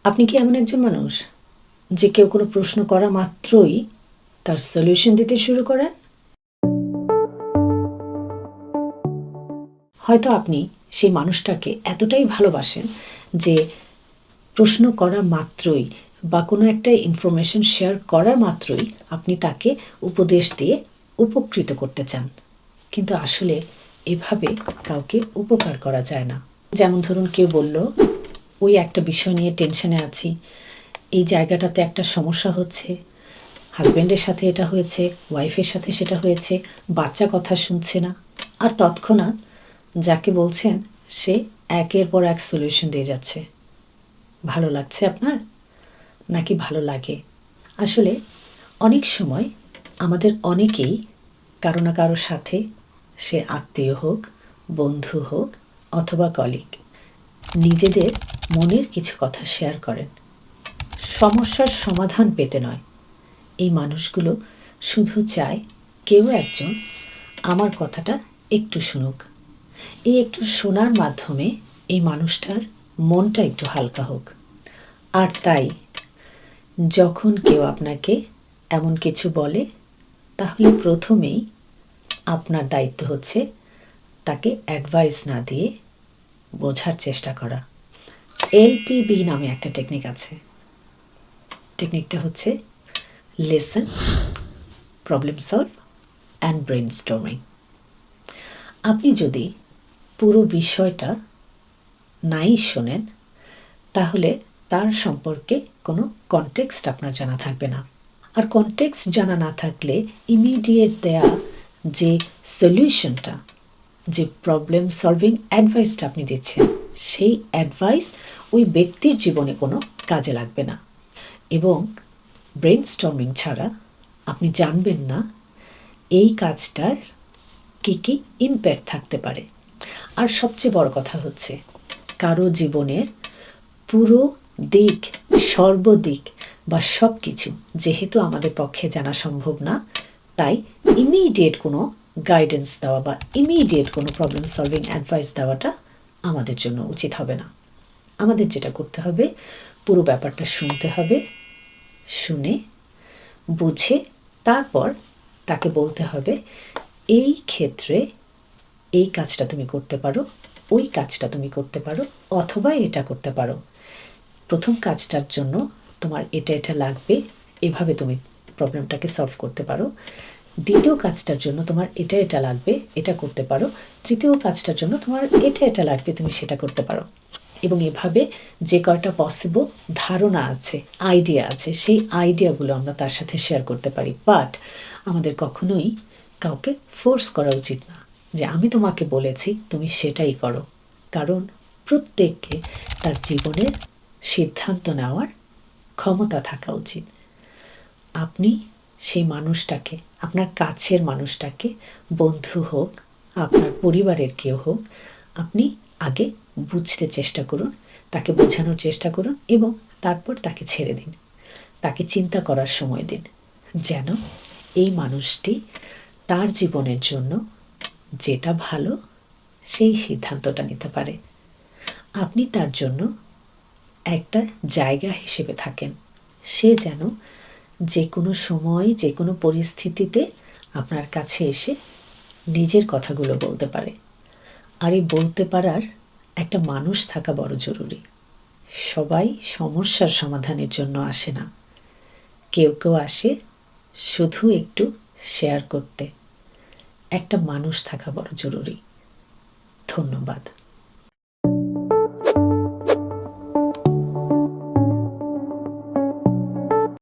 আপনি কি এমন একজন মানুষ যে কেউ কোনো প্রশ্ন করা মাত্রই তার সলিউশন দিতে শুরু করেন? হয়তো আপনি সেই মানুষটাকে এতটাই ভালোবাসেন যে প্রশ্ন করা মাত্রই বা কোনো একটা ইনফরমেশন শেয়ার করা মাত্রই আপনি তাকে উপদেশ দিয়ে উপকৃত করতে চান। কিন্তু আসলে এভাবে কাউকে উপকার করা যায় না। যেমন ধরুন, কেউ বলল, ওই একটা বিষয় নিয়ে টেনশনে আছি, এই জায়গাটাতে একটা সমস্যা হচ্ছে, হাজব্যান্ডের সাথে এটা হয়েছে, ওয়াইফের সাথে সেটা হয়েছে, বাচ্চা কথা শুনছে না, আর তৎক্ষণাৎ যাকে বলছেন সে একের পর এক সলিউশন দিয়ে যাচ্ছে। ভালো লাগছে আপনার? নাকি ভালো লাগে? আসলে অনেক সময় আমাদের অনেকেই কারো না কারোর সাথে, সে আত্মীয় হোক, বন্ধু হোক অথবা কলিগ, নিজেদের মনের কিছু কথা শেয়ার করেন সমস্যার সমাধান পেতে নয়। এই মানুষগুলো শুধু চায় কেউ একজন আমার কথাটা একটু শুনুক। এই একটু শোনার মাধ্যমে এই মানুষটার মনটা একটু হালকা হোক। আর তাই যখন কেউ আপনাকে এমন কিছু বলে, তাহলে প্রথমেই আপনার দায়িত্ব হচ্ছে তাকে অ্যাডভাইস না দিয়ে বোঝার চেষ্টা করা। এলপিবি নামে একটা টেকনিক আছে। টেকনিকটা হচ্ছে listen, problem solve and brainstorming. আপনি যদি পুরো বিষয়টা নাই শোনেন, তাহলে তার সম্পর্কে কোনো কনটেক্সট আপনার জানা থাকবে না। আর কনটেক্সট জানা না থাকলে ইমিডিয়েট দেয়া যে সলিউশনটা, যে প্রবলেম সলভিং অ্যাডভাইসটা আপনি দিচ্ছেন, সেই অ্যাডভাইস ওই ব্যক্তির জীবনে কোনো কাজে লাগবে না। এবং ব্রেইনস্টর্মিং ছাড়া আপনি জানবেন না এই কাজটার কী কী ইম্প্যাক্ট থাকতে পারে। আর সবচেয়ে বড় কথা হচ্ছে, কারো জীবনের পুরো দিক, সর্বদিক বা সব কিছু যেহেতু আমাদের পক্ষে জানা সম্ভব না, তাই ইমিডিয়েট কোনো গাইডেন্স দেওয়া বা ইমিডিয়েট কোনো প্রবলেম সলভিং অ্যাডভাইস দেওয়াটা আমাদের জন্য উচিত হবে না। আমাদের যেটা করতে হবে, পুরো ব্যাপারটা শুনতে হবে, শুনে বুঝে তারপর তাকে বলতে হবে, এই ক্ষেত্রে এই কাজটা তুমি করতে পারো, ওই কাজটা তুমি করতে পারো, অথবা এটা করতে পারো। প্রথম কাজটার জন্য তোমার এটা এটা লাগবে, এভাবে তুমি প্রবলেমটাকে সলভ করতে পারো। দ্বিতীয় কাজটার জন্য তোমার এটা এটা লাগবে, এটা করতে পারো। তৃতীয় কাজটার জন্য তোমার এটা এটা লাগবে, তুমি সেটা করতে পারো। এবং এভাবে যে কয়টা পসিবল ধারণা আছে, আইডিয়া আছে, সেই আইডিয়াগুলো আমরা তার সাথে শেয়ার করতে পারি। বাট আমাদের কখনোই কাউকে ফোর্স করা উচিত না যে আমি তোমাকে বলেছি তুমি সেটাই করো। কারণ প্রত্যেককে তার জীবনের সিদ্ধান্ত নেওয়ার ক্ষমতা থাকা উচিত। আপনি সেই মানুষটাকে, আপনার কাছের মানুষটাকে, বন্ধু হোক, আপনার পরিবারের কেউ হোক, আপনি আগে বুঝতে চেষ্টা করুন, তাকে বোঝানোর চেষ্টা করুন এবং তারপর তাকে ছেড়ে দিন। তাকে চিন্তা করার সময় দিন, যেন এই মানুষটি তার জীবনের জন্য যেটা ভালো সেই সিদ্ধান্তটা নিতে পারে। আপনি তার জন্য একটা জায়গা হিসেবে থাকেন। সে যেন যে কোনো সময়, যে কোনো পরিস্থিতিতে আপনার কাছে এসে নিজের কথাগুলো বলতে পারে। আর এই বলতে পারার একটা মানুষ থাকা বড় জরুরি। সবাই সমস্যার সমাধানের জন্য আসে না, কেউ কেউ আসে শুধু একটু শেয়ার করতে। একটা মানুষ থাকা বড় জরুরি। ধন্যবাদ।